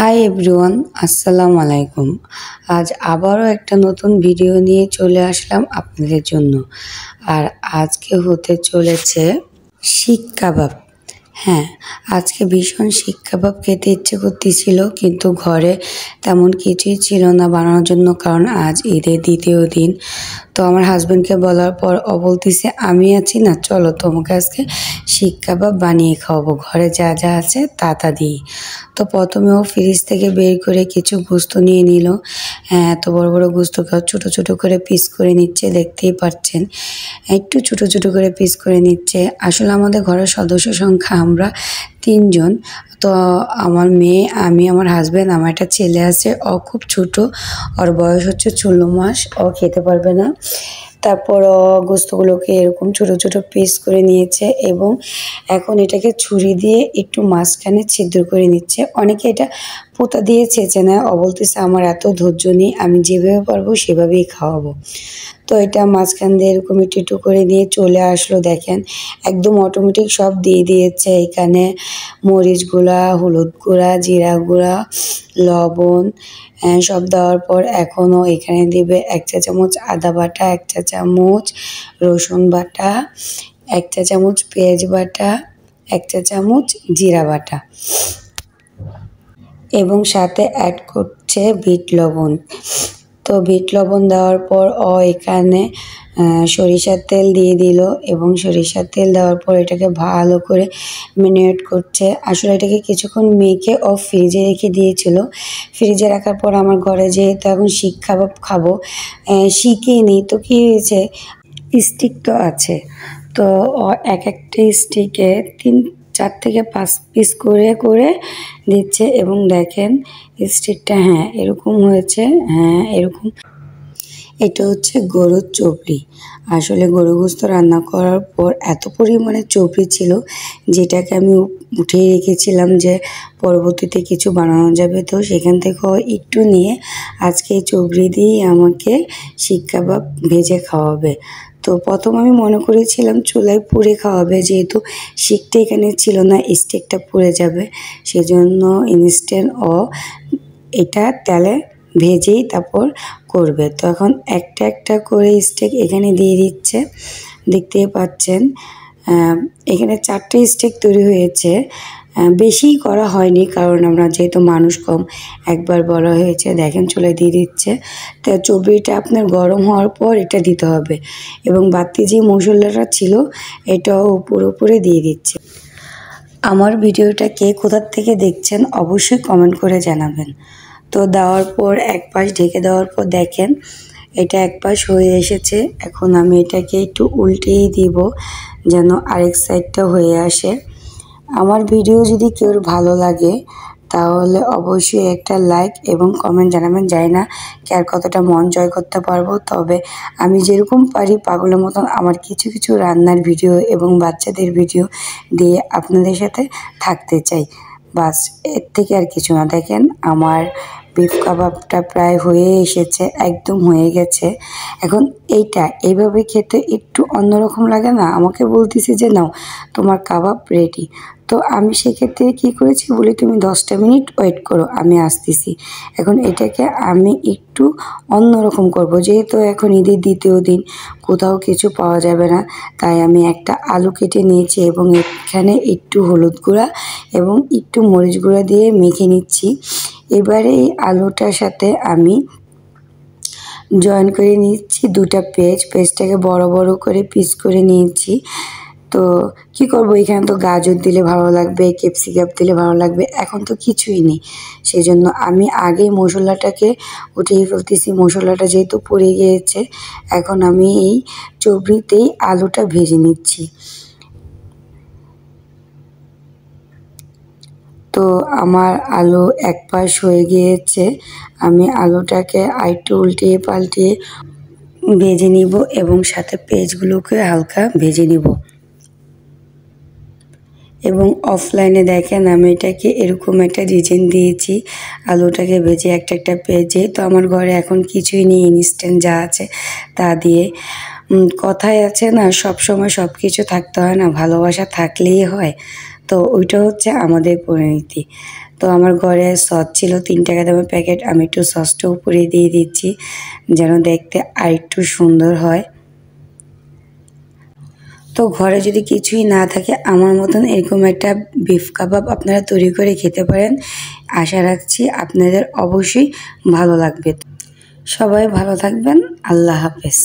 Hi everyone, আসসালামু আলাইকুম। আজ আবারও একটা নতুন ভিডিও নিয়ে চলে আসলাম আপনাদের জন্য। আর আজকে হতে চলেছে শিক কাবাব। হ্যাঁ, আজকে ভীষণ শিক কাবাব খেতে ইচ্ছে করতেছিল, কিন্তু ঘরে তেমন কিছুই ছিল না বানানোর জন্য, কারণ আজ ঈদের দ্বিতীয় দিন। তো আমার হাজব্যান্ডকে বলার পর ও বলতেছে, আমি আছি না, চলো তোমাকে আজকে শিক কাবাব বানিয়ে খাওয়াবো, ঘরে যা যা আছে তা দিই। তো প্রথমে ও ফ্রিজ থেকে বের করে কিছু গোস্ত নিয়ে নিল। হ্যাঁ, এত বড় বড় গোস্তকে ছোট ছোট করে পিস করে নিচ্ছে, দেখতেই পাচ্ছেন একটু ছোট ছোট করে পিস করে নিচ্ছে। আসলে আমাদের ঘরের সদস্য সংখ্যা আমরা 3 জন। তো আমার মেয়ে, আমি, আমার হাজব্যান্ড, আমার একটা ছেলে আছে, ও খুব ছোট, ওর বয়স হচ্ছে 16 মাস, ও খেতে পারবে না। তারপর গোস্তগুলোকে এরকম ছোট ছোট পিস করে নিয়েছে এবং এখন এটাকে ছুরি দিয়ে একটু মাঝখানে ছিদ্র করে নিচ্ছে। অনেকে এটা পোঁতা দিয়ে ছেঁচে নেয়, ও বলতেছে আমার এত ধৈর্য নেই, আমি যেভাবে পারবো সেভাবেই খাওয়াবো। তো এটা মাঝখান দিয়ে এরকম একটু একটু করে নিয়ে চলে আসলো। দেখেন একদম অটোমেটিক সব দিয়ে দিয়েছে এখানে, মরিচ গুঁড়া, হলুদ গুঁড়া, জিরা গুঁড়া, লবণ, সব দেওয়ার পর এখনও এখানে দিবে 1 চা চামচ আদা বাটা, 1 চা চামচ রসুন বাটা, 1 চা চামচ পেঁয়াজ বাটা, 1 চা চামচ জিরা বাটা এবং সাথে অ্যাড করছে বিট লবণ। তো বিট লবণ দেওয়ার পর এখানে সরিষার তেল দিয়ে দিল এবং সরিষার তেল দেওয়ার পর এটাকে ভালো করে ম্যারিনেট করছে। আসলে এটাকে কিছুক্ষণ মেখে ফ্রিজে রেখে দিয়েছিল। ফ্রিজে রাখার পর আমার ঘরে যেহেতু এখন শিক কাবাব খাবো, শিখিয়ে নিই, তো কী হয়েছে, স্টিক তো আছে। তো এক একটা স্টিকে 4 থেকে 5 পিস করে করে দিচ্ছে এবং দেখেন স্টিকটা, হ্যাঁ এরকম হয়েছে, হ্যাঁ এরকম। এটা হচ্ছে গরুর চবড়ি। আসলে গরু গোস্ত রান্না করার পর এত পরিমাণে চবড়ি ছিল, যেটাকে আমি উঠিয়ে রেখেছিলাম যে পরবর্তীতে কিছু বানানো যাবে। তো সেখান থেকেও একটু নিয়ে আজকে এই চবড়ি দিয়েই আমাকে শিক কাবাব ভেজে খাওয়াবে। তো প্রথম আমি মনে করেছিলাম চুলায় পুড়ে খাওয়াবে, যেহেতু শিকটা এখানে ছিল না, স্টিকটা পুড়ে যাবে, সেজন্য ইনস্ট্যান্ট এটা তেলে ভেজেই তারপর করবে। তো এখন একটা একটা করে স্টেক এখানে দিয়ে দিচ্ছে, দেখতেই পাচ্ছেন। এখানে 4টে স্টেক তৈরি হয়েছে, বেশি করা হয়নি কারণ আমরা যেহেতু মানুষ কম, একবার বলা হয়েছে। দেখেন চুলায় দিয়ে দিচ্ছে। তো চবড়িটা আপনার গরম হওয়ার পর এটা দিতে হবে এবং বাড়তি যে মশলাটা ছিল এটাও উপরে দিয়ে দিচ্ছে। আমার ভিডিওটা কে কোথা থেকে দেখছেন অবশ্যই কমেন্ট করে জানাবেন। তো দেওয়ার পর এক পাশ ঢেকে দেওয়ার পর দেখেন এটা এক পাশ হয়ে এসেছে। এখন আমি এটাকে একটু উল্টেই দিব যেন আরেক সাইডটা হয়ে আসে। আমার ভিডিও যদি কেউ ভালো লাগে তাহলে অবশ্যই একটা লাইক এবং কমেন্ট জানাবেন। জানি না কার কতটা মন জয় করতে পারবো, তবে আমি যেরকম পারি পাগলের মতন আমার কিছু কিছু রান্নার ভিডিও এবং বাচ্চাদের ভিডিও দিয়ে আপনাদের সাথে থাকতে চাই। বাস, এর থেকে আর কিছু না। দেখেন আমার বিফ কাবাবটা প্রায় হয়ে এসেছে, একদম হয়ে গেছে। এখন এইভাবে খেতে একটু অন্যরকম লাগে না? আমাকে বলতেছি যে নাও তোমার কাবাব রেডি। তো আমি সেক্ষেত্রে কী করেছি বলি, তুমি 10টা মিনিট ওয়েট করো, আমি আসতেছি। এখন এটাকে আমি একটু অন্যরকম করব, যেহেতু এখন ঈদের দ্বিতীয় দিন, কোথাও কিছু পাওয়া যাবে না, তাই আমি একটা আলু কেটে নিয়েছি এবং এখানে একটু হলুদ গুঁড়া এবং একটু মরিচ গুঁড়া দিয়ে মেখে নিচ্ছি। এবারে এই আলুটার সাথে আমি জয়েন করে নিচ্ছি 2টা পেঁয়াজটাকে বড় বড় করে পিস করে নিয়েছি। তো কি করব, এখানে তো গাজর দিলে ভালো লাগবে, ক্যাপসিকাম দিলে ভালো লাগবে, এখন তো কিছুই নেই, সেই জন্য আমি আগেই মশলাটাকে উঠিয়ে ফেলতেছি। মশলাটা যেহেতু পড়ে গিয়েছে, এখন আমি এই চবড়িতেই আলুটা ভেজে নিচ্ছি। তো আমার আলু এক পাশ হয়ে গিয়েছে, আমি আলুটাকে আরেকটু উল্টিয়ে পাল্টিয়ে ভেজে নিব এবং সাথে পেঁয়াজগুলোকে হালকা ভেজে নিব। এবং অফলাইনে দেখেন আমি এটাকে এরকম একটা ডিজাইন দিয়েছি, আলুটাকে ভেজে একটা একটা পেঁয়াজে। তো আমার ঘরে এখন কিছুই নেই, ইনস্ট্যান্ট যা আছে তা দিয়ে। কথায় আছে না, সব সময় সব কিছু থাকতে হয় না, ভালোবাসা থাকলেই হয়। তো ওইটা হচ্ছে আমাদের পরিণতি। তো আমার ঘরে সস ছিল 3 টাকা দামের প্যাকেট, আমি একটু সসটা উপরে দিয়ে দিচ্ছি যেন দেখতে আরেকটু সুন্দর হয়। তো ঘরে যদি কিছুই না থাকে আমার মতন এরকম একটা বিফ কাবাব আপনারা তৈরি করে খেতে পারেন। আশা রাখছি আপনাদের অবশ্যই ভালো লাগবে। সবাই ভালো থাকবেন। আল্লাহ হাফেজ।